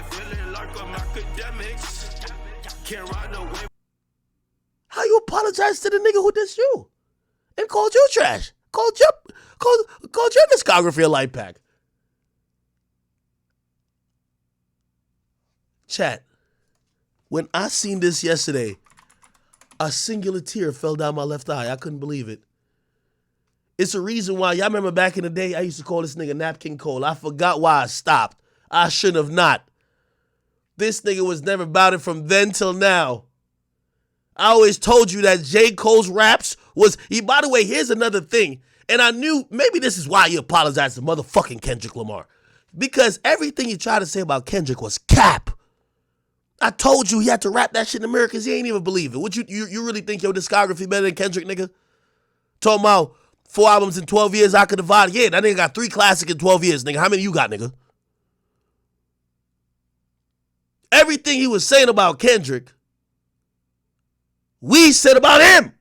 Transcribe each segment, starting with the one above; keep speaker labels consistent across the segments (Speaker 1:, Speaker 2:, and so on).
Speaker 1: feeling like I'm Akademiks. Can't ride away.
Speaker 2: How you apologize to the nigga who dissed you and called you trash? Called your discography a light pack. Chat, when I seen this yesterday, a singular tear fell down my left eye. I couldn't believe it. It's a reason why, y'all remember back in the day, I used to call this nigga Napkin Cole. I forgot why I stopped. I should have not. This nigga was never about it from then till now. I always told you that J. Cole's raps was, by the way, here's another thing. And I knew, maybe this is why you apologize to motherfucking Kendrick Lamar. Because everything you tried to say about Kendrick was cap. I told you he had to rap that shit in the mirror because he ain't even believe it. What you really think your discography better than Kendrick, nigga? Talking about 4 albums in 12 years I could divide. Yeah, that nigga got 3 classics in 12 years, nigga. How many you got, nigga? Everything he was saying about Kendrick, we said about him.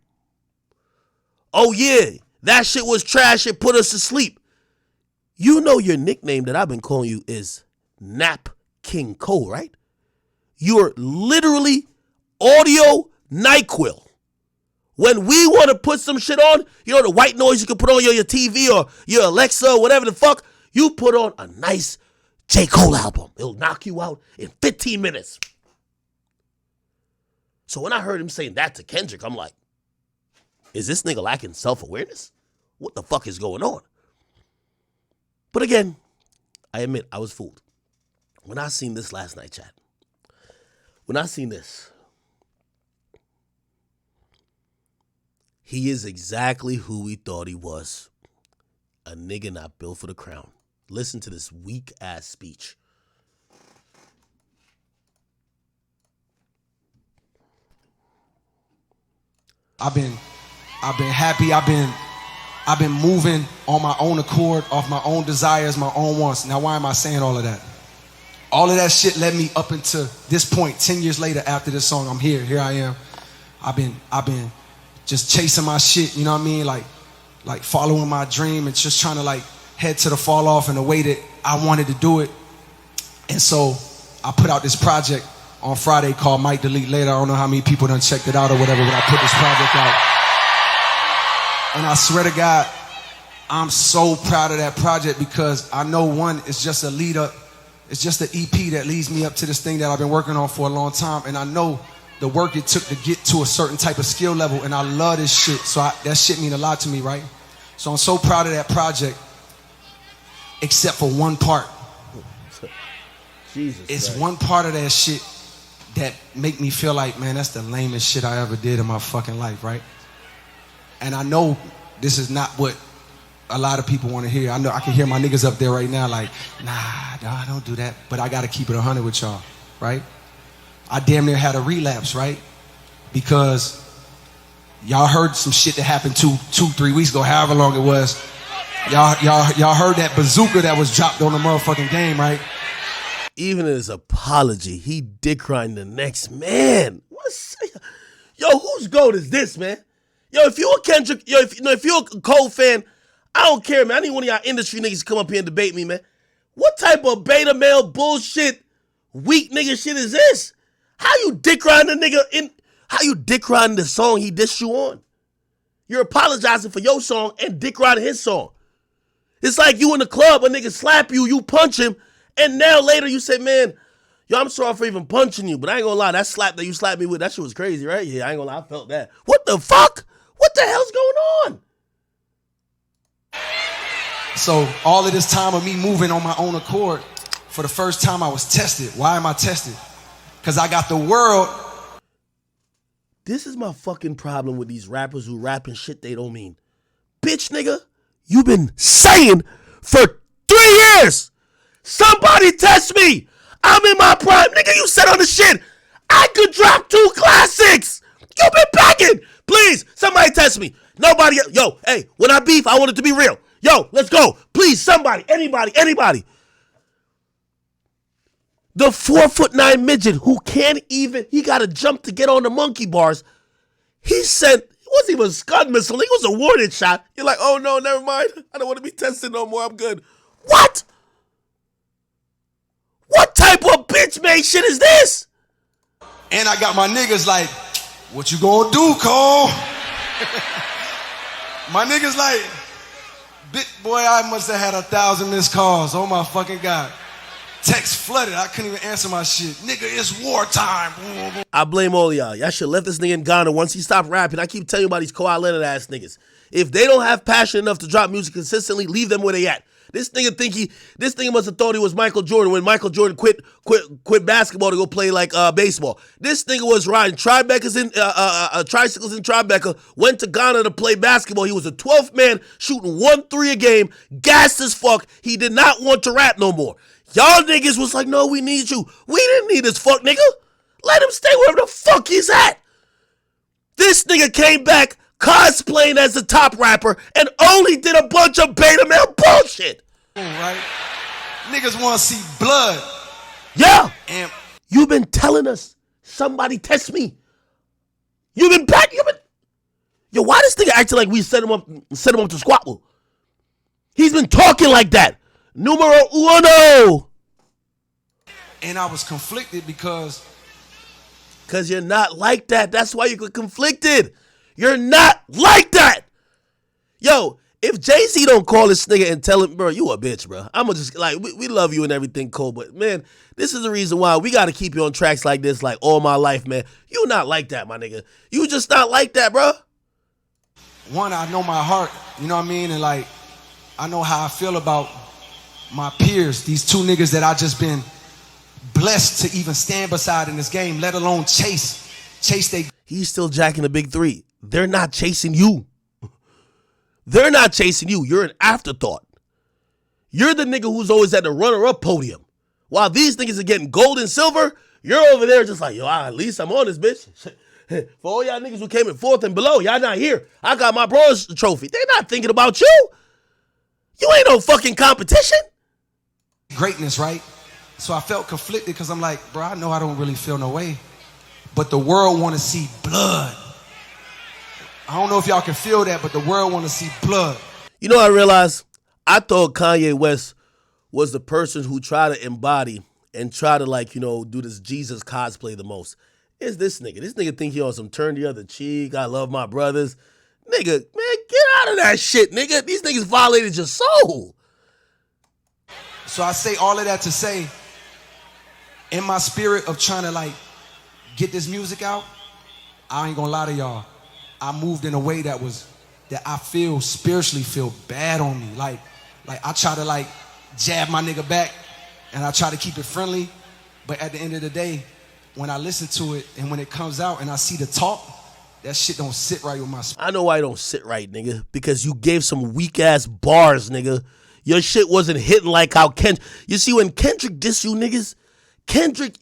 Speaker 2: Oh yeah, that shit was trash. It put us to sleep. You know your nickname that I've been calling you is Nap King Cole, right? You're literally audio NyQuil. When we want to put some shit on, you know the white noise you can put on your TV or your Alexa or whatever the fuck, you put on a nice J. Cole album. It'll knock you out in 15 minutes. So when I heard him saying that to Kendrick, I'm like, is this nigga lacking self-awareness? What the fuck is going on? But again, I admit I was fooled. When I seen this last night, chat, when I seen this, he is exactly who we thought he was. A nigga not built for the crown. Listen to this weak-ass speech.
Speaker 3: I've been happy. I've been moving on my own accord, off my own desires, my own wants. Now, why am I saying all of that? All of that shit led me up into this point. 10 years later, after this song, I'm here. Here I am. I've been just chasing my shit. You know what I mean? Like following my dream and just trying to like head to the fall off in the way that I wanted to do it. And so I put out this project on Friday called Might Delete Later. I don't know how many people done checked it out or whatever, but I put this project out. And I swear to God, I'm so proud of that project because I know, one, it's just a lead up. It's just an EP that leads me up to this thing that I've been working on for a long time. And I know the work it took to get to a certain type of skill level. And I love this shit. So that shit mean a lot to me, right? So I'm so proud of that project, except for one part.
Speaker 2: Jesus
Speaker 3: it's
Speaker 2: Christ.
Speaker 3: One part of that shit that make me feel like, man, that's the lamest shit I ever did in my fucking life, right? And I know this is not what a lot of people want to hear. I know I can hear my niggas up there right now like, nah, don't do that. But I got to keep it 100 with y'all, right? I damn near had a relapse, right? Because y'all heard some shit that happened 3 weeks ago, however long it was. Y'all heard that bazooka that was dropped on the motherfucking game, right?
Speaker 2: Even in his apology, he dick riding the next man. Yo, whose goat is this, man? Yo, if you're a Kendrick, if you're a Cole fan, I don't care, man. I need one of y'all industry niggas to come up here and debate me, man. What type of beta male bullshit, weak nigga shit is this? How you dick riding the nigga how you dick riding the song he dissed you on? You're apologizing for your song and dick riding his song. It's like you in the club, a nigga slap you, you punch him, and now later you say, man, yo, I'm sorry for even punching you, but I ain't gonna lie, that slap that you slapped me with, that shit was crazy, right? Yeah, I ain't gonna lie, I felt that. What the fuck? What the hell's going on?
Speaker 3: So all of this time of me moving on my own accord, for the first time I was tested. Why am I tested? Because I got the world.
Speaker 2: This is my fucking problem with these rappers who rapping shit they don't mean. Bitch, nigga, you been saying for 3 years, somebody test me. I'm in my prime. Nigga, you said on the shit, I could drop 2 classics. You been packing. Please, somebody test me. Nobody, yo, hey, when I beef, I want it to be real. Yo, let's go. Please, somebody, anybody. The 4'9" midget who can't even, he got to jump to get on the monkey bars. He sent, it wasn't even a Scud missile. It was a warning shot. You're like, oh no, never mind. I don't want to be tested no more. I'm good. What? What type of bitch bitch made shit is this?
Speaker 3: And I got my niggas like, what you gonna do, Cole? My niggas like, boy, I must have had 1,000 missed calls. Oh my fucking God. Text flooded. I couldn't even answer my shit. Nigga, it's wartime.
Speaker 2: I blame all y'all. Y'all should have left this nigga in Ghana once he stopped rapping. I keep telling you about these Kawhi Leonard ass niggas. If they don't have passion enough to drop music consistently, leave them where they at. This nigga must have thought he was Michael Jordan when Michael Jordan quit basketball to go play like baseball. This nigga was riding tricycles in Tribeca, went to Ghana to play basketball. He was a 12th man shooting 1-3 a game, gassed as fuck. He did not want to rap no more. Y'all niggas was like, no, we need you. We didn't need this fuck nigga. Let him stay wherever the fuck he's at. This nigga came back cosplaying as the top rapper and only did a bunch of beta male bullshit.
Speaker 3: Right? Niggas want to see blood.
Speaker 2: Yeah.
Speaker 3: And
Speaker 2: you've been telling us, somebody test me. Yo, why this nigga acting like we set him up to squabble? He's been talking like that. Numero uno.
Speaker 3: And I was conflicted because
Speaker 2: you're not like that. That's why you're conflicted. You're not like that. Yo, if Jay-Z don't call this nigga and tell him, bro, you a bitch, bro. I'm gonna just, like, we love you and everything, Cole, but, man, this is the reason why we got to keep you on tracks like this, like, all my life, man. You not like that, my nigga. You just not like that, bro.
Speaker 3: One, I know my heart, you know what I mean? And, like, I know how I feel about my peers, these two niggas that I just been blessed to even stand beside in this game, let alone chase they.
Speaker 2: He's still jacking the big three. They're not chasing you. They're not chasing you. You're an afterthought. You're the nigga who's always at the runner-up podium. While these niggas are getting gold and silver, you're over there just like, yo, at least I'm on this bitch. For all y'all niggas who came in fourth and below, y'all not here. I got my bronze trophy. They're not thinking about you. You ain't no fucking competition.
Speaker 3: Greatness, right? So I felt conflicted because I'm like, bro, I know I don't really feel no way. But the world want to see blood. I don't know if y'all can feel that, but the world want to see blood.
Speaker 2: You know, I realized I thought Kanye West was the person who tried to embody and try to, like, you know, do this Jesus cosplay the most. It's this nigga. This nigga think he on some turn the other cheek. I love my brothers. Nigga, man, get out of that shit, nigga. These niggas violated your soul.
Speaker 3: So I say all of that to say, in my spirit of trying to, like, get this music out, I ain't gonna lie to y'all. I moved in a way that I feel spiritually feel bad on me. Like I try to, like, jab my nigga back and I try to keep it friendly. But at the end of the day, when I listen to it and when it comes out and I see the talk, that shit don't sit right with my spirit.
Speaker 2: I know why it don't sit right, nigga. Because you gave some weak ass bars, nigga. Your shit wasn't hitting like how you see when Kendrick diss you niggas, Kendrick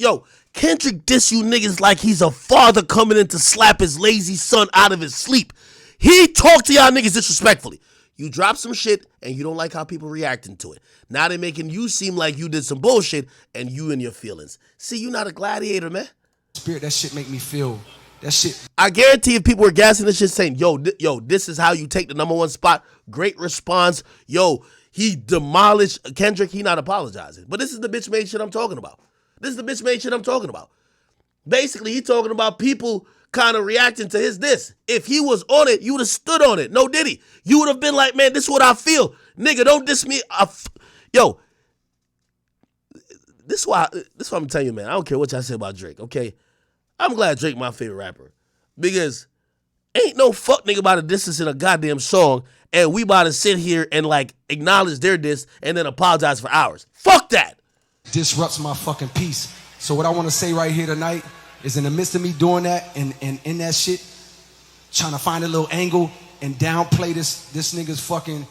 Speaker 2: diss you niggas like he's a father coming in to slap his lazy son out of his sleep. He talked to y'all niggas disrespectfully. You drop some shit and you don't like how people reacting to it. Now they making you seem like you did some bullshit and you in your feelings. See, you not a gladiator, man.
Speaker 3: Spirit, that shit make me feel, that shit.
Speaker 2: I guarantee if people were gassing this shit saying, yo, this is how you take the #1 spot. Great response. Yo, he demolished Kendrick. He not apologizing. But this is the bitch made shit I'm talking about. Basically, he talking about people kind of reacting to his diss. If he was on it, you would have stood on it. No diddy. You would have been like, man, this is what I feel. Nigga, don't diss me. Yo, this is why I'm telling you, man. I don't care what y'all say about Drake, okay? I'm glad Drake my favorite rapper. Because ain't no fuck nigga about to diss us in a goddamn song and we about to sit here and, like, acknowledge their diss and then apologize for ours. Fuck that.
Speaker 3: Disrupts my fucking peace. So what I want to say right here tonight is in the midst of me doing that and in that shit, trying to find a little angle and downplay this nigga's fucking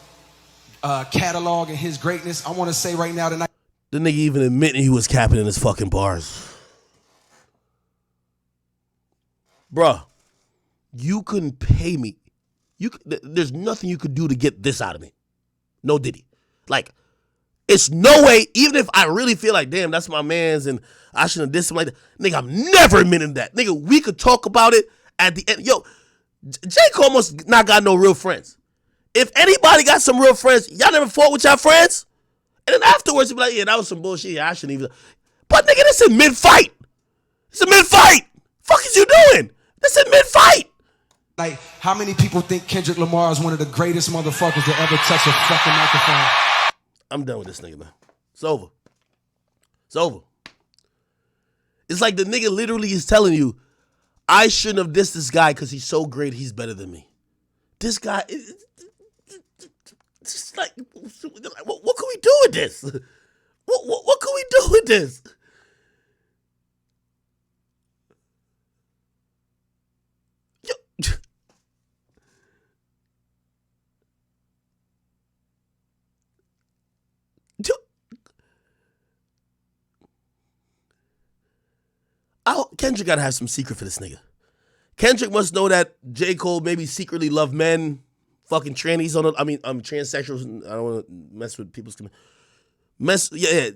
Speaker 3: catalog and his greatness, I want to say right now tonight.
Speaker 2: The nigga even admitting he was capping in his fucking bars. Bruh, you couldn't pay me. There's nothing you could do to get this out of me. No diddy. Like, it's no way, even if I really feel like, damn, that's my man's and I shouldn't have dissed him like that. Nigga, I'm never admitting that. Nigga, we could talk about it at the end. Yo, J. Cole must not got no real friends. If anybody got some real friends, y'all never fought with y'all friends? And then afterwards, you be like, yeah, that was some bullshit. Yeah, I shouldn't even. Boy, But nigga, this is mid-fight. It's a mid-fight. Fuck is you doing? This is mid-fight.
Speaker 3: Like, how many people think Kendrick Lamar is one of the greatest motherfuckers to ever touch a fucking microphone?
Speaker 2: I'm done with this nigga, man. It's over. It's over. It's like the nigga literally is telling you, I shouldn't have dissed this guy because he's so great, he's better than me. This guy, it's just like, what can we do with this? What can we do with this? Kendrick gotta have some secret for this nigga. Kendrick must know that J. Cole maybe secretly love men, fucking trannies transsexuals. I don't want to mess with people's yeah.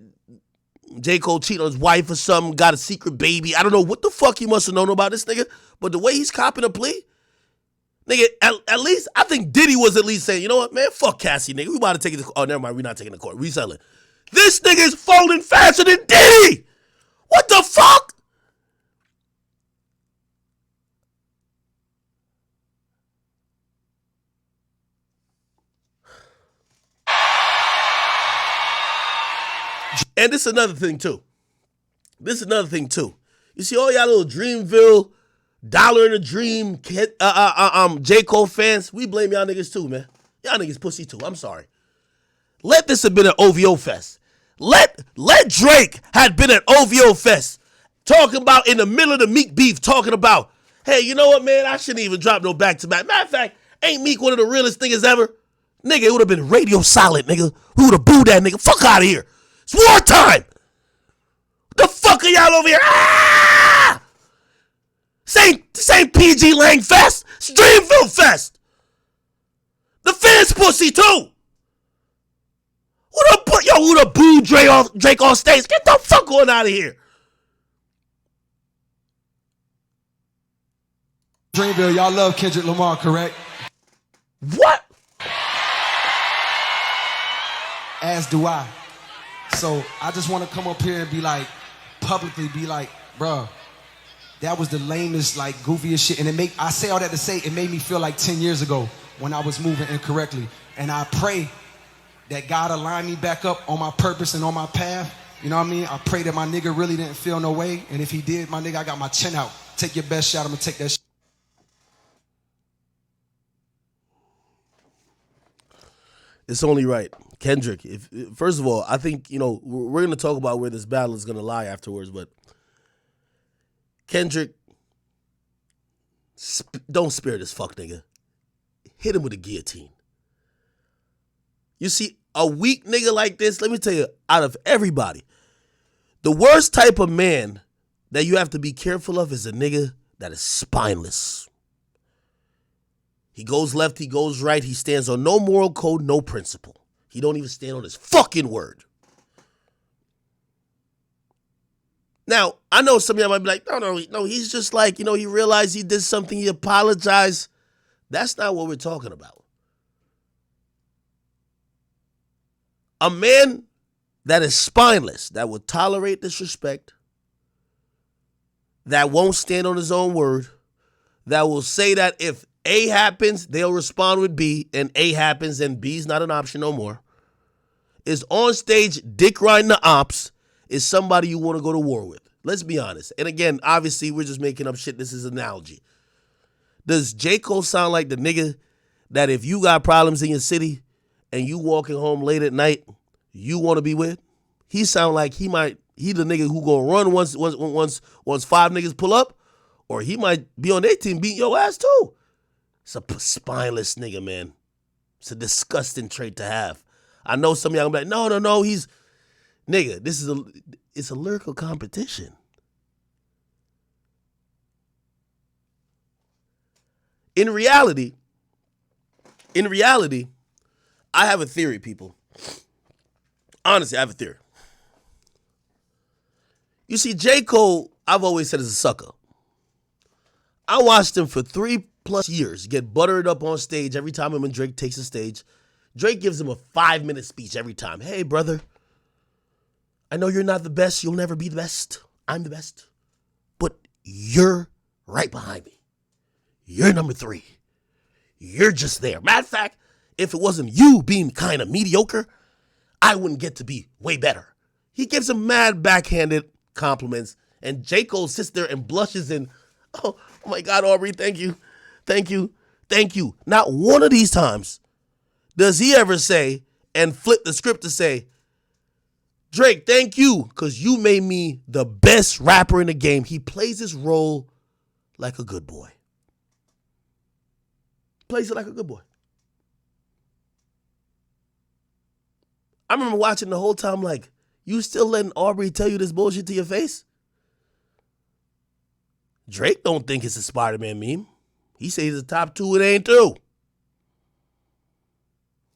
Speaker 2: J. Cole cheated on his wife or something, got a secret baby. I don't know what the fuck he must have known about this nigga, but the way he's copping a plea, nigga, at least, I think Diddy was at least saying, you know what, man, fuck Cassie, nigga. We about to take it to, oh, never mind, we're not taking it to court. We selling. This nigga is folding faster than Diddy. What the fuck? And this is another thing, too. You see all y'all little Dreamville, Dollar in a Dream, J. Cole fans, we blame y'all niggas, too, man. Y'all niggas pussy, too. I'm sorry. Let this have been an OVO fest. Let Drake had been at OVO fest, talking about in the middle of the Meek beef, talking about, hey, you know what, man? I shouldn't even drop no back-to-back. Matter of fact, ain't Meek one of the realest niggas ever? Nigga, it would have been radio silent, nigga. Who would have booed that nigga? Fuck out of here. It's wartime. The fuck are y'all over here? Ah! This ain't PG Lang Fest. It's Dreamville Fest. The fans pussy too. Who the boo Drake on stage? Get the fuck on out of here.
Speaker 3: Dreamville, y'all love Kendrick Lamar, correct?
Speaker 2: What?
Speaker 3: As do I. So I just want to come up here and be like, publicly be like, bruh, that was the lamest, like, goofiest shit. And I say all that to say, it made me feel like 10 years ago when I was moving incorrectly. And I pray that God align me back up on my purpose and on my path. You know what I mean? I pray that my nigga really didn't feel no way. And if he did, my nigga, I got my chin out. Take your best shot. I'm going to take that shit.
Speaker 2: It's only right. Kendrick, first of all, I think, we're going to talk about where this battle is going to lie afterwards, but Kendrick, don't spare this fuck nigga. Hit him with a guillotine. You see, a weak nigga like this, let me tell you, out of everybody, the worst type of man that you have to be careful of is a nigga that is spineless. He goes left, he goes right, he stands on no moral code, no principle. He don't even stand on his fucking word. Now, I know some of y'all might be like, no, he's just like, he realized he did something, he apologized. That's not what we're talking about. A man that is spineless, that will tolerate disrespect, that won't stand on his own word, that will say that if A happens, they'll respond with B, and A happens, and B's not an option no more, is on stage dick riding the ops, is somebody you want to go to war with. Let's be honest. And again, obviously, we're just making up shit. This is an analogy. Does J. Cole sound like the nigga that if you got problems in your city and you walking home late at night, you want to be with? He sound like he the nigga who gonna run once 5 niggas pull up, or he might be on their team beating your ass too. It's a spineless nigga, man. It's a disgusting trait to have. I know some of y'all gonna be like, no, he's nigga. It's a lyrical competition. In reality, I have a theory, people. Honestly, I have a theory. You see, J. Cole, I've always said is a sucker. I watched him for 3+ years get buttered up on stage every time him and Drake takes the stage. Drake gives him a 5-minute speech every time. Hey, brother, I know you're not the best. You'll never be the best. I'm the best. But you're right behind me. You're number 3. You're just there. Matter of fact, if it wasn't you being kind of mediocre, I wouldn't get to be way better. He gives him mad backhanded compliments, and J. Cole sits there and blushes and, oh my God, Aubrey, thank you. Thank you. Thank you. Not one of these times does he ever say and flip the script to say, Drake, thank you, because you made me the best rapper in the game. He plays his role like a good boy. Plays it like a good boy. I remember watching the whole time like, you still letting Aubrey tell you this bullshit to your face? Drake don't think it's a Spider-Man meme. He says it's the top 2, it ain't 2.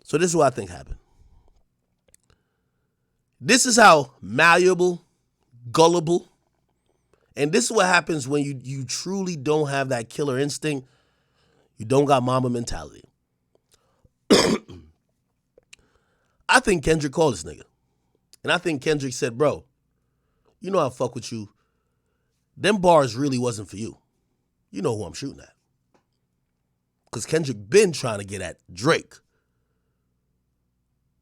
Speaker 2: So this is what I think happened. This is how malleable, gullible, and this is what happens when you truly don't have that killer instinct. You don't got mama mentality. I think Kendrick called this nigga. And I think Kendrick said, bro, you know I fuck with you. Them bars really wasn't for you. You know who I'm shooting at. Because Kendrick been trying to get at Drake.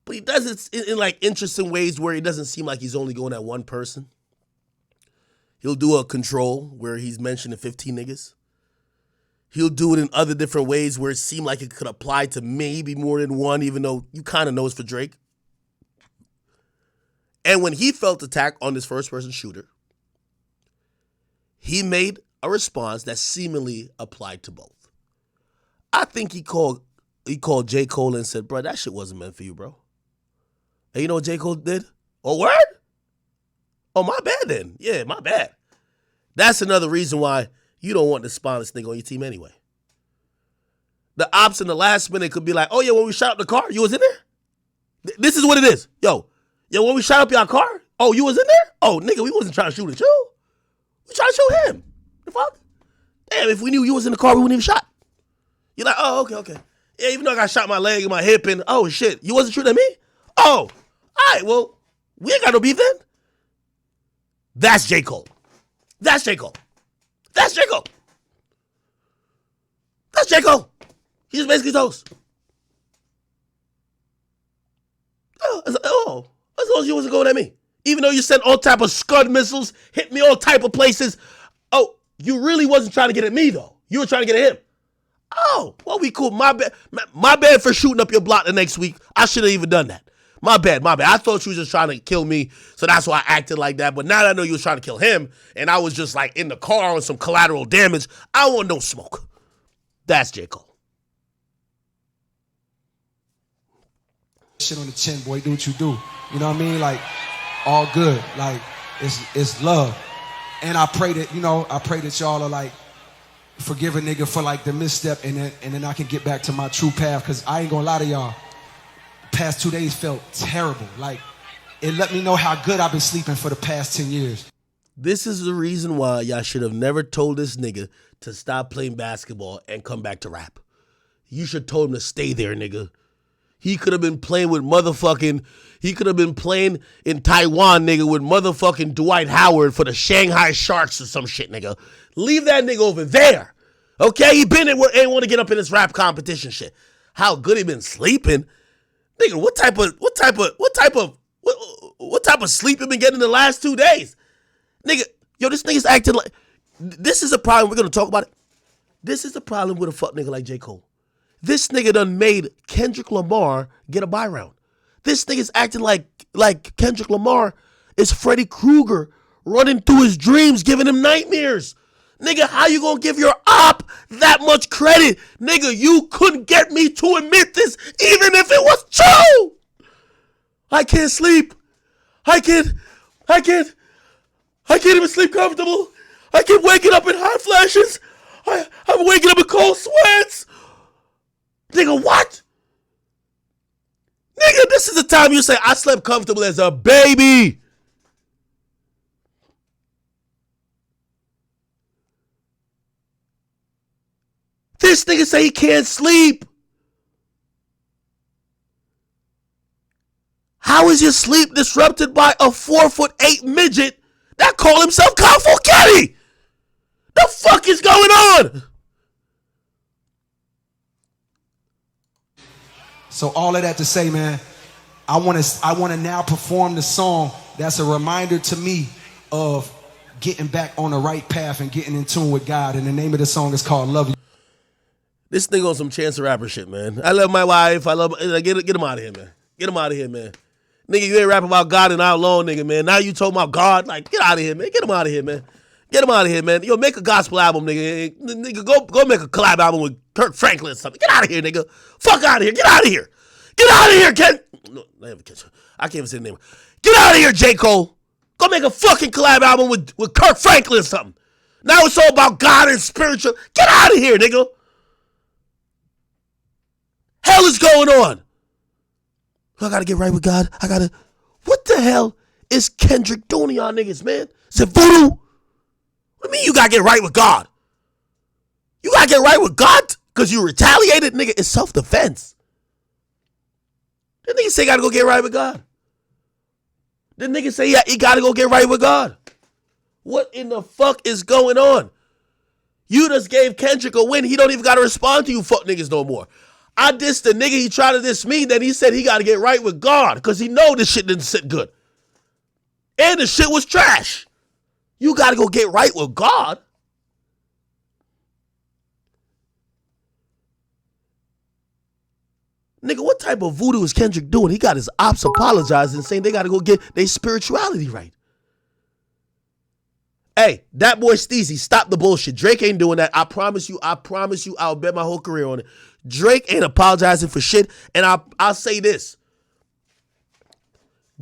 Speaker 2: But he does it in like interesting ways where it doesn't seem like he's only going at one person. He'll do a control where he's mentioning 15 niggas. He'll do it in other different ways where it seemed like it could apply to maybe more than one, even though you kind of know it's for Drake. And when he felt attacked on this first-person shooter, he made a response that seemingly applied to both. I think he called J. Cole and said, bro, that shit wasn't meant for you, bro. And you know what J. Cole did? Oh, word? Oh, my bad then. Yeah, my bad. That's another reason why you don't want to spawn this nigga on your team anyway. The ops in the last minute could be like, oh yeah, when we shot up the car, you was in there? This is what it is. Yo, when we shot up your car, oh, you was in there? Oh, nigga, we wasn't trying to shoot at you. We trying to shoot him. The fuck? Damn, if we knew you was in the car, we wouldn't even shot. You're like, oh, okay. Yeah, even though I got shot in my leg and my hip and, oh shit, you wasn't shooting at me? Oh, all right, well, we ain't got no beef then. That's J. Cole. That's J. Cole. That's J. Cole. That's J. Cole. He's basically toast. As long as you wasn't going at me. Even though you sent all type of Scud missiles, hit me all type of places. Oh, you really wasn't trying to get at me, though. You were trying to get at him. Oh, well, we cool. My bad. My bad for shooting up your block the next week. I should have even done that. My bad. I thought you was just trying to kill me, so that's why I acted like that. But now that I know you was trying to kill him, and I was just like in the car on some collateral damage, I want no smoke. That's J. Cole.
Speaker 3: Shit on the chin, boy. Do what you do. You know what I mean? Like, all good. Like, it's love. And I pray that y'all are like, forgive a nigga for like the misstep, and then I can get back to my true path. Because I ain't gonna lie to y'all. Past 2 days felt terrible. Like, it let me know how good I've been sleeping for the past 10 years.
Speaker 2: This is the reason why y'all should have never told this nigga to stop playing basketball and come back to rap. You should have told him to stay there, nigga. He could have been playing with he could have been playing in Taiwan, nigga, with motherfucking Dwight Howard for the Shanghai Sharks or some shit, nigga. Leave that nigga over there. Okay? He been ain't want to get up in this rap competition shit. How good he been sleeping? Nigga, what type of sleep you been getting in the last 2 days? Nigga, yo, this nigga's acting like, this is a problem. We're going to talk about it. This is the problem with a fuck nigga like J. Cole. This nigga done made Kendrick Lamar get a buy round. This nigga's acting like Kendrick Lamar is Freddy Krueger running through his dreams, giving him nightmares. Nigga, how you gonna give your op that much credit? Nigga, you couldn't get me to admit this even if it was true. I can't sleep. I can't even sleep comfortable. I keep waking up in hot flashes. I'm waking up in cold sweats. Nigga, what? Nigga, this is the time you say I slept comfortable as a baby. This nigga say he can't sleep. How How is your sleep disrupted by a 4'8" midget that call himself Kung Fu Kenny? The fuck is going on?
Speaker 3: So all of that to say, man, I want to now perform the song that's a reminder to me of getting back on the right path and getting in tune with God. And the name of the song is called Love You.
Speaker 2: This nigga on some Chance the Rapper shit, man. I love my wife. I love get him out of here, man. Get him out of here, man. Nigga, you ain't rapping about God and how long, nigga, man. Now you talking about God. Like, get out of here, man. Get him out of here, man. Get him out of here, man. Yo, make a gospel album, nigga. Nigga, go make a collab album with Kirk Franklin or something. Get out of here, nigga. Fuck out of here. Get out of here. Get out of here, Ken. No, I can't even say the name. Get out of here, J. Cole. Go make a fucking collab album with Kirk Franklin or something. Now it's all about God and spiritual. Get out of here, nigga. Hell is going on? I gotta get right with God. What the hell is Kendrick doing to y'all niggas, man? Is it voodoo? What do you mean you gotta get right with God? You gotta get right with God because you retaliated, nigga. It's self-defense. The nigga say you gotta go get right with God. The nigga say he gotta go get right with God. What in the fuck is going on? You just gave Kendrick a win. He don't even gotta respond to you fuck niggas no more. I dissed the nigga, he tried to diss me, then he said he got to get right with God because he know this shit didn't sit good. And the shit was trash. You got to go get right with God. Nigga, what type of voodoo is Kendrick doing? He got his ops apologizing, saying they got to go get their spirituality right. Hey, that boy Steezy, stop the bullshit. Drake ain't doing that. I promise you, I'll bet my whole career on it. Drake ain't apologizing for shit. And I'll say this.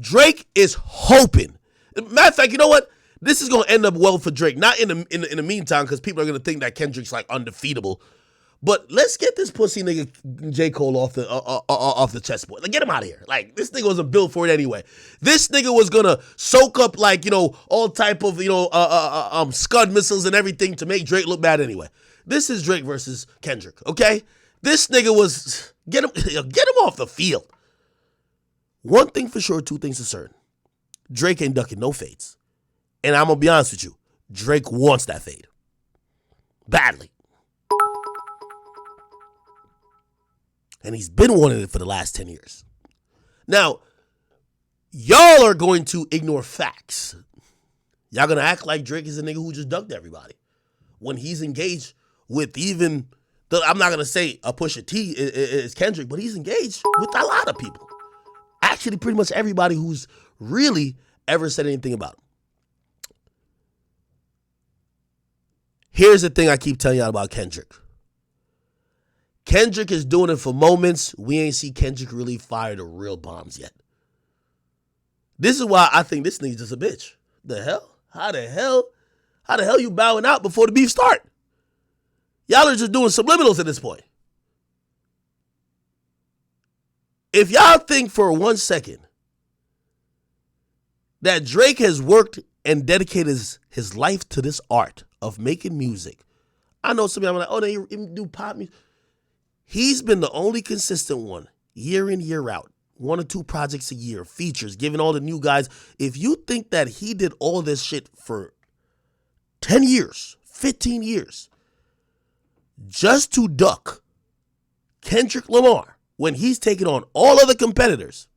Speaker 2: Drake is hoping. Matter of fact, you know what? This is going to end up well for Drake. Not in the meantime, because people are going to think that Kendrick's like undefeatable. But let's get this pussy nigga J. Cole off the chessboard. Like, get him out of here. Like, this nigga wasn't built for it anyway. This nigga was gonna soak up like, all type of, Scud missiles and everything to make Drake look bad anyway. This is Drake versus Kendrick, okay? This nigga was, get him off the field. One thing for sure, two things for certain. Drake ain't ducking no fades. And I'm gonna be honest with you, Drake wants that fade. Badly. And he's been wanting it for the last 10 years. Now, y'all are going to ignore facts. Y'all going to act like Drake is a nigga who just ducked everybody. When he's engaged with even, I'm not going to say a Pusha T is Kendrick, but he's engaged with a lot of people. Actually, pretty much everybody who's really ever said anything about him. Here's the thing I keep telling y'all about Kendrick. Kendrick is doing it for moments. We ain't see Kendrick really fire the real bombs yet. This is why I think this nigga's just a bitch. The hell? How the hell you bowing out before the beef start? Y'all are just doing subliminals at this point. If y'all think for 1 second that Drake has worked and dedicated his life to this art of making music, I know some of y'all are like, oh, they do pop music. He's been the only consistent one, year in, year out. 1 or 2 projects a year, features, giving all the new guys. If you think that he did all this shit for 10 years, 15 years, just to duck Kendrick Lamar when he's taking on all other competitors,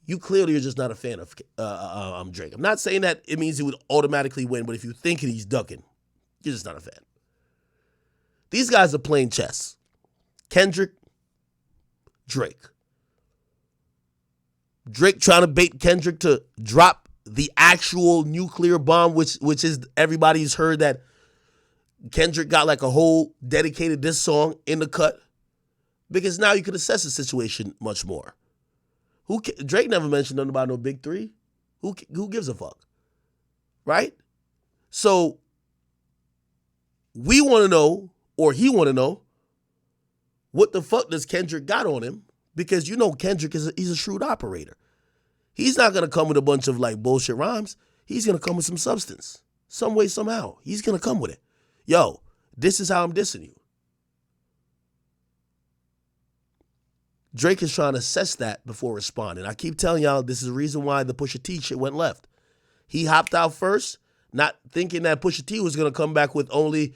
Speaker 2: you clearly are just not a fan of Drake. I'm not saying that it means he would automatically win, but if you think he's ducking, you're just not a fan. These guys are playing chess. Kendrick, Drake. Drake trying to bait Kendrick to drop the actual nuclear bomb, which is everybody's heard that Kendrick got like a whole dedicated diss song in the cut. Because now you can assess the situation much more. Drake never mentioned nothing about no big 3. Who gives a fuck? Right? So we want to know, or he want to know, what the fuck does Kendrick got on him? Because Kendrick he's a shrewd operator. He's not going to come with a bunch of like bullshit rhymes. He's going to come with some substance. Some way, somehow. He's going to come with it. Yo, this is how I'm dissing you. Drake is trying to assess that before responding. I keep telling y'all this is the reason why the Pusha T shit went left. He hopped out first, not thinking that Pusha T was going to come back with only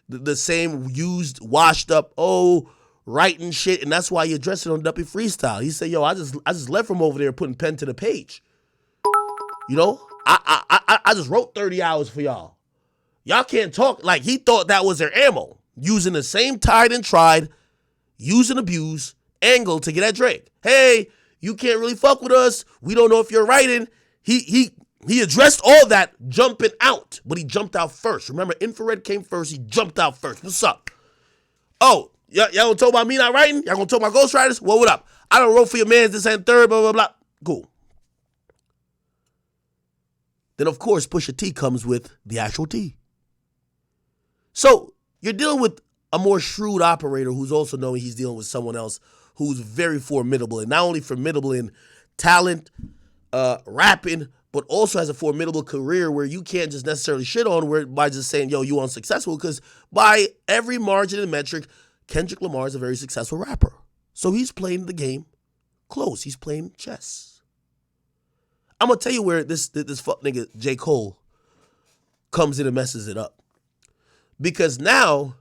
Speaker 2: the same used, washed up, writing shit, and that's why he addressed it on Duppy Freestyle. He said, yo, I just left from over there putting pen to the page. You know? I just wrote 30 hours for y'all. Y'all can't talk. Like, he thought that was their ammo. Using the same tied and tried, use and abuse angle to get at Drake. Hey, you can't really fuck with us. We don't know if you're writing. He addressed all that jumping out, but he jumped out first. Remember, Infrared came first. He jumped out first. What's up? Oh, y'all gonna talk about me not writing? Y'all gonna talk about ghostwriters? Well, what up? I don't wrote for your man, this and third, blah, blah, blah. Cool. Then, of course, Pusha T comes with the actual T. So you're dealing with a more shrewd operator who's also knowing he's dealing with someone else who's very formidable, and not only formidable in talent, rapping, but also has a formidable career where you can't just necessarily shit on by just saying, yo, you unsuccessful, because by every margin and metric, Kendrick Lamar is a very successful rapper. So he's playing the game close. He's playing chess. I'm going to tell you where this fuck nigga J. Cole comes in and messes it up. Because now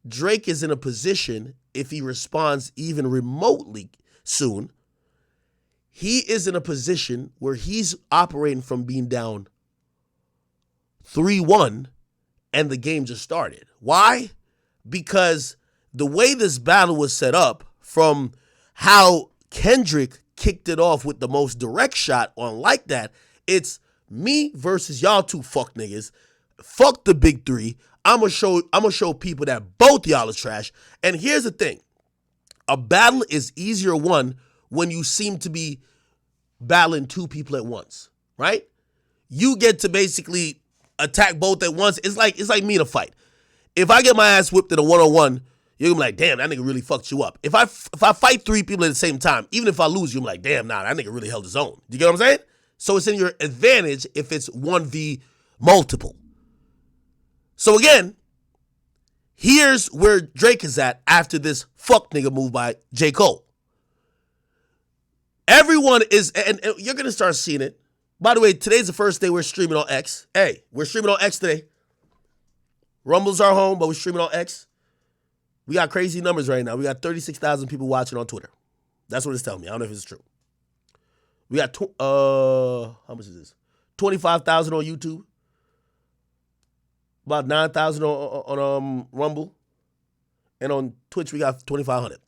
Speaker 2: Drake is in a position, if he responds even remotely soon, he is in a position where he's operating from being down 3-1 and the game just started. Why? Because the way this battle was set up, from how Kendrick kicked it off with the most direct shot on Like That, it's me versus y'all two fuck niggas. Fuck the big three. I'm gonna show people that both y'all is trash. And here's the thing. A battle is easier won when you seem to be battling two people at once, right? You get to basically attack both at once. It's like me in a fight. If I get my ass whipped in a one-on-one, you're gonna be like, damn, that nigga really fucked you up. If I fight three people at the same time, even if I lose, you're like, damn, nah, that nigga really held his own. Do you get what I'm saying? So it's in your advantage if it's 1v multiple. So again, here's where Drake is at after this fuck nigga move by J. Cole. Everyone is, and you're going to start seeing it. By the way, today's the first day we're streaming on X. Hey, we're streaming on X today. Rumble's our home, but we're streaming on X. We got crazy numbers right now. We got 36,000 people watching on Twitter. That's what it's telling me. I don't know if it's true. We got, how much is this? 25,000 on YouTube. About 9,000 on Rumble. And on Twitch, we got 2,500.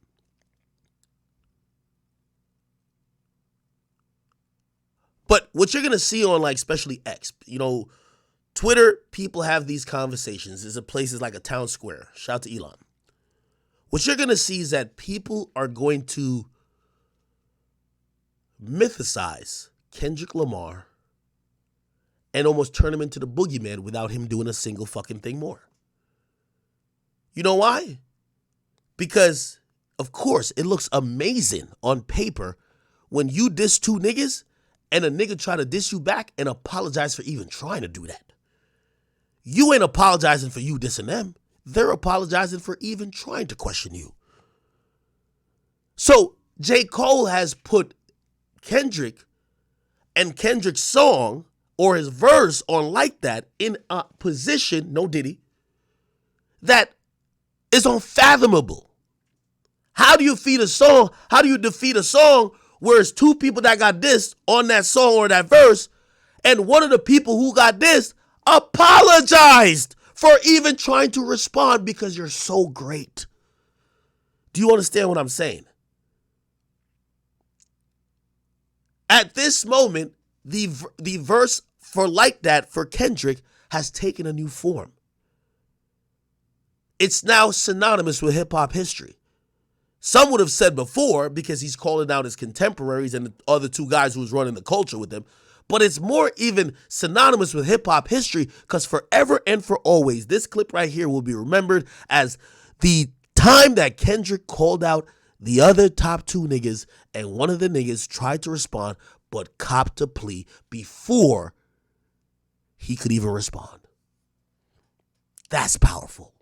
Speaker 2: But what you're going to see on, like, especially X, you know, Twitter, people have these conversations. There's a place, it's like a town square. Shout out to Elon. What you're going to see is that people are going to mythicize Kendrick Lamar and almost turn him into the boogeyman without him doing a single fucking thing more. You know why? Because, of course, it looks amazing on paper when you diss two niggas and a nigga try to diss you back and apologize for even trying to do that. You ain't apologizing for you dissing them. They're apologizing for even trying to question you. So J. Cole has put Kendrick and Kendrick's song or his verse on Like That in a position, no Diddy, that is unfathomable. How do you defeat a song? How do you defeat a song where it's two people that got dissed on that song or that verse, and one of the people who got dissed apologized for even trying to respond because you're so great? Do you understand what I'm saying? At this moment, the verse for Like That for Kendrick has taken a new form. It's now synonymous with hip-hop history. Some would have said before, because he's calling out his contemporaries and the other two guys who was running the culture with him, but it's more even synonymous with hip-hop history because forever and for always, this clip right here will be remembered as the time that Kendrick called out the other top two niggas and one of the niggas tried to respond but copped a plea before he could even respond. That's powerful.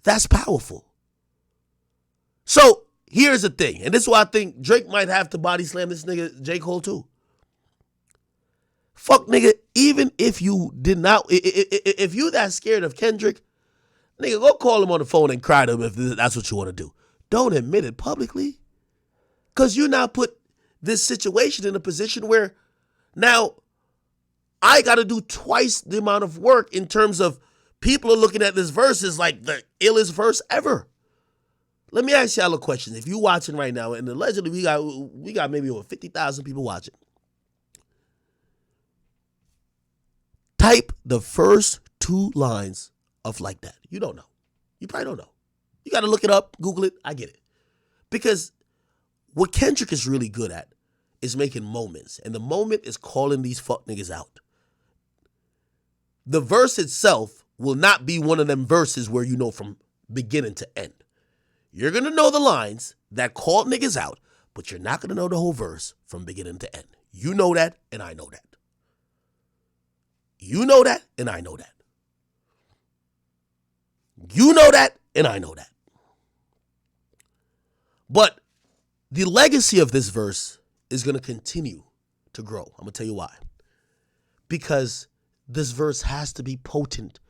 Speaker 2: That's powerful. So here's the thing, and this is why I think Drake might have to body slam this nigga J. Cole too. Fuck nigga, even if you did not, if you that scared of Kendrick, nigga, go call him on the phone and cry to him if that's what you want to do. Don't admit it publicly. Because you now put this situation in a position where now I got to do twice the amount of work in terms of people are looking at this verse as like the illest verse ever. Let me ask y'all a question. If you watching right now, and allegedly we got maybe over 50,000 people watching. Type the first 2 lines of Like That. You don't know. You probably don't know. You got to look it up, Google it. I get it. Because what Kendrick is really good at is making moments. And the moment is calling these fuck niggas out. The verse itself will not be one of them verses where you know from beginning to end. You're going to know the lines that call niggas out, but you're not going to know the whole verse from beginning to end. You know that, and I know that. You know that, and I know that. You know that, and I know that. But the legacy of this verse is going to continue to grow. I'm going to tell you why. Because this verse has to be potent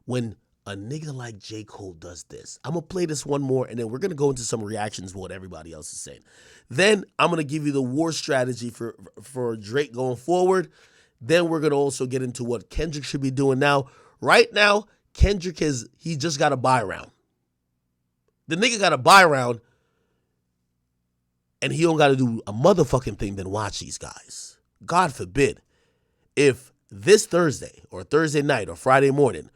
Speaker 2: when a nigga like J. Cole does this. I'm going to play this one more, and then we're going to go into some reactions of what everybody else is saying. Then I'm going to give you the war strategy for Drake going forward. Then we're going to also get into what Kendrick should be doing now. Right now, Kendrick he just got a buy round. The nigga got a buy round, and he don't got to do a motherfucking thing than watch these guys. God forbid if this Thursday or Thursday night or Friday morning,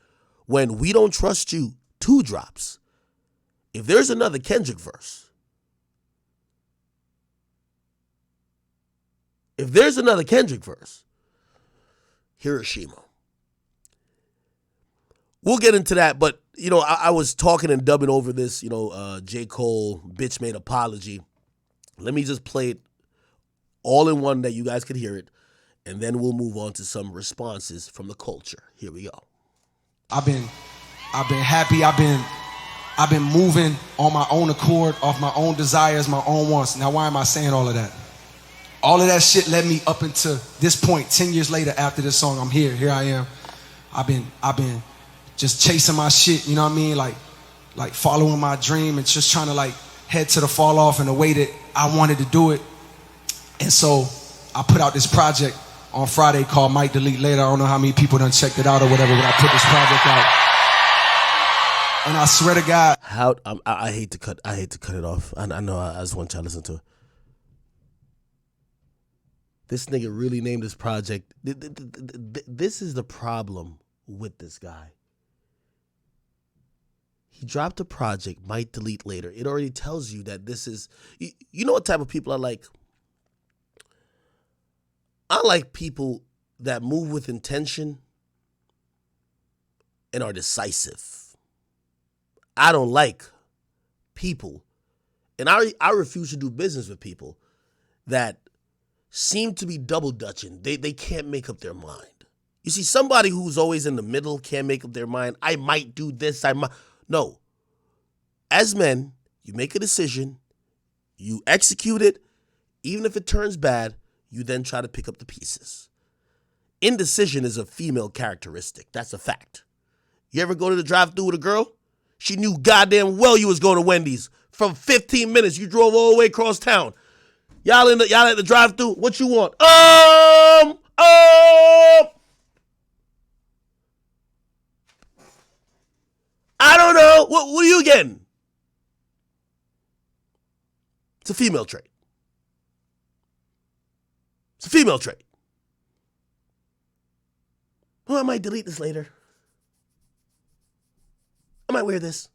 Speaker 2: when We Don't Trust You 2 drops, if there's another Kendrick verse, Hiroshima. We'll get into that, but, you know, I was talking and dubbing over this, J. Cole, Bitch Made Apology. Let me just play it all in one that you guys could hear it, and then we'll move on to some responses from the culture. Here we go.
Speaker 3: I've been happy. I've been moving on my own accord, off my own desires, my own wants. Now, why am I saying all of that? All of that shit led me up into this point. 10 years later, after this song, I'm here. Here I am. I've been just chasing my shit. You know what I mean? Like following my dream and just trying to like head to the fall off in the way that I wanted to do it. And so I put out this project on Friday called Might Delete Later. I don't know how many people done checked it out or whatever, but I put this project out. And I swear to God,
Speaker 2: I hate to cut it off. I know I just want y'all to listen to it. This nigga really named this project. This is the problem with this guy. He dropped a project, Might Delete Later. It already tells you that this is, you know what type of people I like? I like people that move with intention and are decisive. I don't like people, and I refuse to do business with people that seem to be double dutching. They can't make up their mind. You see, somebody who's always in the middle can't make up their mind. I might do this, I might. No. As men, you make a decision, you execute it, even if it turns bad, you then try to pick up the pieces. Indecision is a female characteristic. That's a fact. You ever go to the drive-thru with a girl? She knew goddamn well you was going to Wendy's. From 15 minutes, you drove all the way across town. Y'all at the drive-thru, what you want? I don't know. What are you getting? It's a female trait. It's a female trait. Oh, I might delete this later. I might wear this.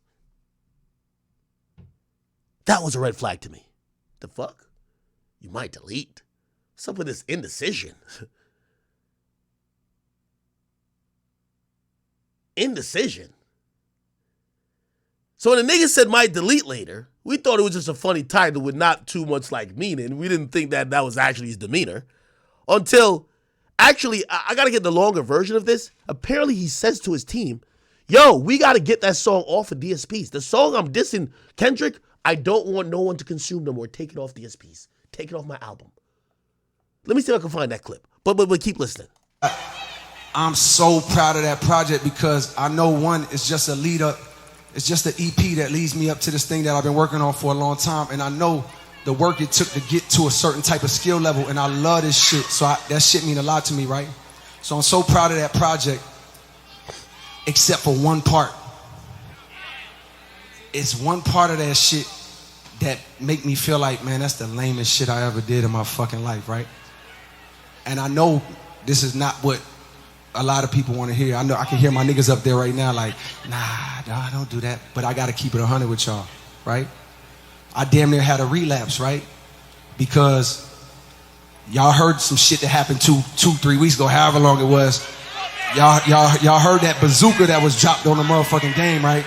Speaker 2: That was a red flag to me. The fuck? You might delete. What's up with this indecision? Indecision. So when the nigga said might delete later, we thought it was just a funny title with not too much like meaning. We didn't think that was actually his demeanor. Until, actually, I got to get the longer version of this. Apparently he says to his team, yo, we got to get that song off of DSPs. The song I'm dissing Kendrick, I don't want no one to consume no more. Take it off DSPs. Take it off my album. Let me see if I can find that clip. But keep listening.
Speaker 3: I'm so proud of that project because I know one, it's just a lead up. It's just an EP that leads me up to this thing that I've been working on for a long time. And I know the work it took to get to a certain type of skill level. And I love this shit. So that shit mean a lot to me, right? So I'm so proud of that project, except for one part. It's one part of that shit that make me feel like, man, that's the lamest shit I ever did in my fucking life, right? And I know this is not what a lot of people want to hear. I know I can hear my niggas up there right now like, nah, don't do that. But I got to keep it 100 with y'all, right? I damn near had a relapse, right? Because y'all heard some shit that happened 3 weeks ago, however long it was. Y'all heard that bazooka that was dropped on the motherfucking game, right?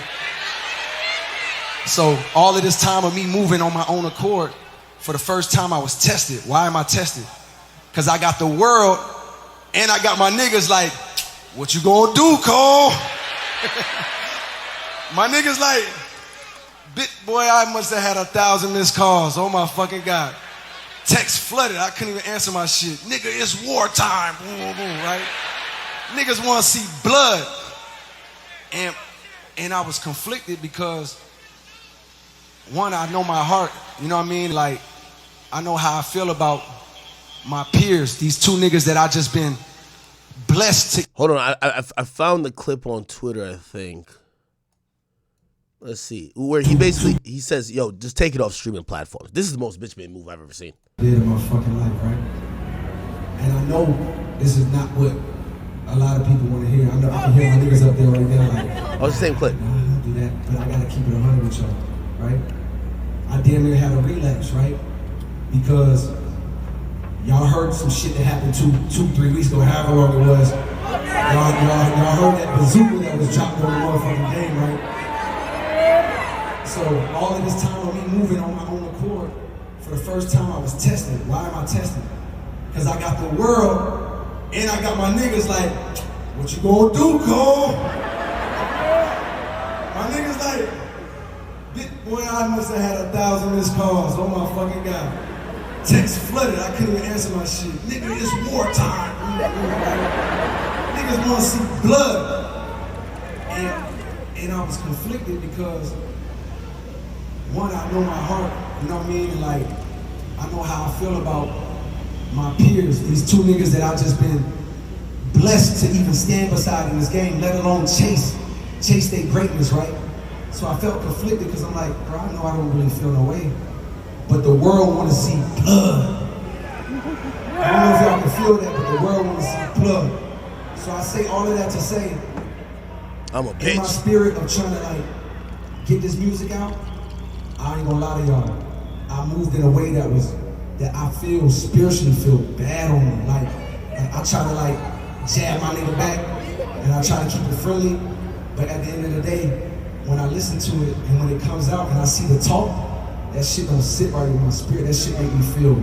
Speaker 3: So all of this time of me moving on my own accord, for the first time I was tested. Why am I tested? Because I got the world and I got my niggas like, what you gonna do, Cole? My niggas like, boy, I must have had 1,000 missed calls. Oh my fucking God. Text flooded, I couldn't even answer my shit. Nigga, it's wartime, boom, boom, boom, right? Niggas wanna see blood. And I was conflicted because one, I know my heart, you know what I mean? Like, I know how I feel about my peers, these two niggas that I just been blessed to.
Speaker 2: Hold on, I found the clip on Twitter, I think. Let's see. Where he says, yo, just take it off streaming platforms. This is the most bitch made move I've ever seen.
Speaker 3: Did in my fucking life, right? And I know this is not what a lot of people want to hear. I know I can hear my niggas up there right now like,
Speaker 2: oh, it's the same clip.
Speaker 3: Nah, don't do that, but I gotta keep it 100 with y'all, right? I damn near had a relapse, right? Because y'all heard some shit that happened 3 weeks ago, however long it was. Y'all heard that bazooka that was dropped on the motherfucking game, right? So all of this time of me moving on my own accord, for the first time I was tested. Why am I tested? Because I got the world and I got my niggas like, what you gonna do, Cole? My niggas like, boy, I must have had 1,000 missed calls. Oh my fucking God. Text flooded, I couldn't even answer my shit. Nigga, it's wartime. Niggas wanna see blood. And I was conflicted because one, I know my heart, you know what I mean? Like, I know how I feel about my peers, these two niggas that I've just been blessed to even stand beside in this game, let alone chase their greatness, right? So I felt conflicted because I'm like, bro, I know I don't really feel no way, but the world want to see blood. I don't know if y'all can feel that, but the world want to see blood. So I say all of that to say,
Speaker 2: I'm a bitch.
Speaker 3: In my spirit of trying to like get this music out, I ain't gonna lie to y'all. I moved in a way that I feel spiritually feel bad on me. Like I try to like jab my nigga back and I try to keep it friendly. But at the end of the day, when I listen to it and when it comes out and I see the talk, that shit don't sit right with my spirit. That shit make me feel,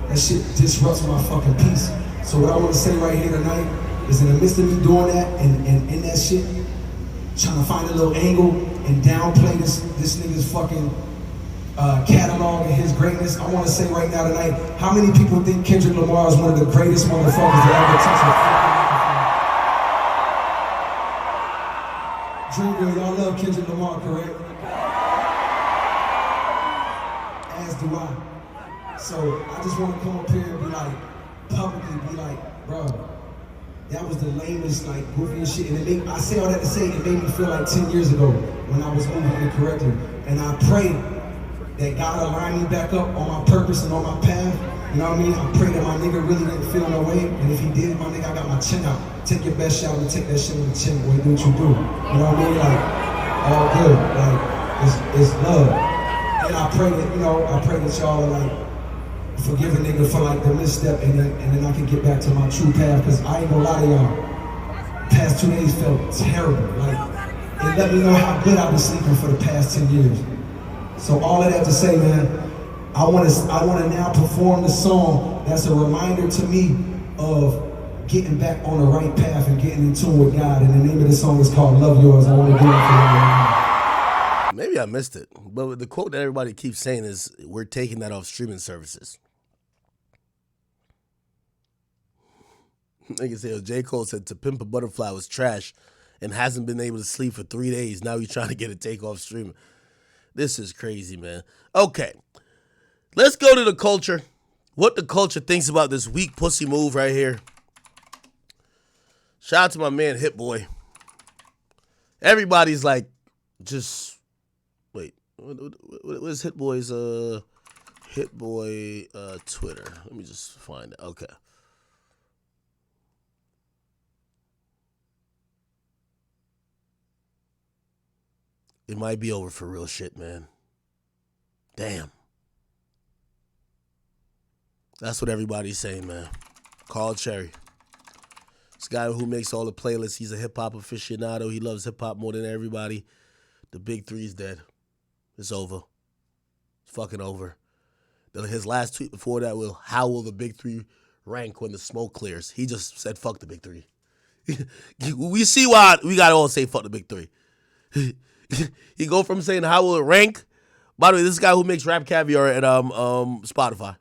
Speaker 3: that shit disrupts my fucking peace. So what I want to say right here tonight is in the midst of me doing that and in that shit, trying to find a little angle and downplay this nigga's fucking catalog and his greatness. I want to say right now tonight, how many people think Kendrick Lamar is one of the greatest motherfuckers that ever touched a Dreamville, y'all love Kendrick Lamar, correct? As do I. So I just want to come up here and be like, publicly be like, bro, that was the lamest, like, goofiest shit. And I say all that to say, it made me feel like 10 years ago when I was moving incorrectly. And I pray that God align me back up on my purpose and on my path. You know what I mean? I pray that my nigga really didn't feel no way. And if he did, my nigga, I got my chin out. Take your best shot and take that shit with the chin, boy. Do what you do. You know what I mean? Like, all good. Like, it's love. And I pray that, I pray that y'all are like, forgive a nigga for like the misstep and then I can get back to my true path. Cause I ain't gonna lie to y'all. Past 2 days felt terrible. Like, it let me know how good I've been sleeping for the past 10 years. So all of that to say, man, I want to now perform the song that's a reminder to me of getting back on the right path and getting in tune with God. And the name of the song is called Love Yours. I want to do it for you right
Speaker 2: Maybe I missed it. But the quote that everybody keeps saying is, we're taking that off streaming services. Nigga said, J. Cole said To Pimp a Butterfly was trash and hasn't been able to sleep for 3 days. Now he's trying to get a takeoff streaming. This is crazy, man. Okay. Let's go to the culture. What the culture thinks about this weak pussy move right here. Shout out to my man Hit Boy. Everybody's like, just wait. What is Hit Boy's Twitter? Let me just find it. Okay. It might be over for real shit, man. Damn. That's what everybody's saying, man. Carl Cherry. This guy who makes all the playlists, he's a hip-hop aficionado. He loves hip-hop more than everybody. The Big Three's dead. It's over. It's fucking over. His last tweet before that was, how will the Big Three rank when the smoke clears? He just said, fuck the Big Three. We see why we got to all say fuck the Big Three. He go from saying, how will it rank? By the way, this is a guy who makes Rap Caviar at Spotify.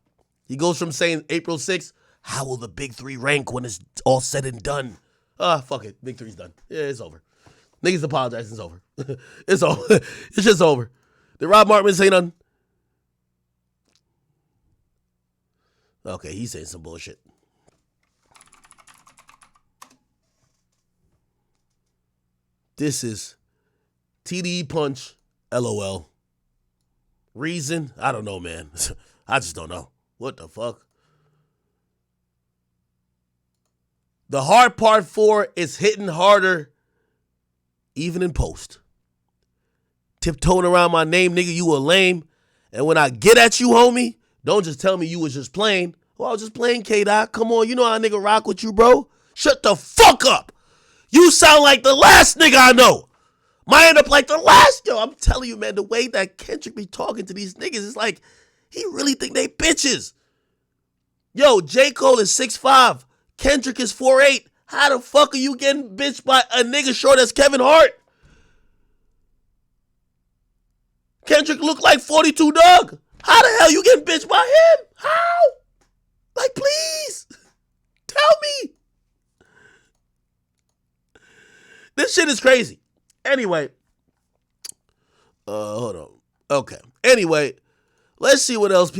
Speaker 2: He goes from saying April 6th, how will the Big Three rank when it's all said and done? Fuck it. Big Three's done. Yeah, it's over. Niggas apologize. It's over. It's over. It's just over. Did Rob Martman say nothing? Okay, he's saying some bullshit. This is TDE Punch, LOL. Reason? I don't know, man. I just don't know. What the fuck? The hard part 4 is hitting harder even in post. Tiptoeing around my name, nigga, you a lame. And when I get at you, homie, don't just tell me you was just playing. Well, I was just playing, K-Dot. Come on, you know how a nigga rock with you, bro. Shut the fuck up. You sound like the last nigga I know. Might end up like the last. Yo, I'm telling you, man, the way that Kendrick be talking to these niggas is like, he really think they bitches. Yo, J. Cole is 6'5". Kendrick is 4'8". How the fuck are you getting bitched by a nigga short as Kevin Hart? Kendrick look like 42 Doug. How the hell you getting bitched by him? How? Like, please. Tell me. This shit is crazy. Anyway. Hold on. Okay. Anyway, let's see what else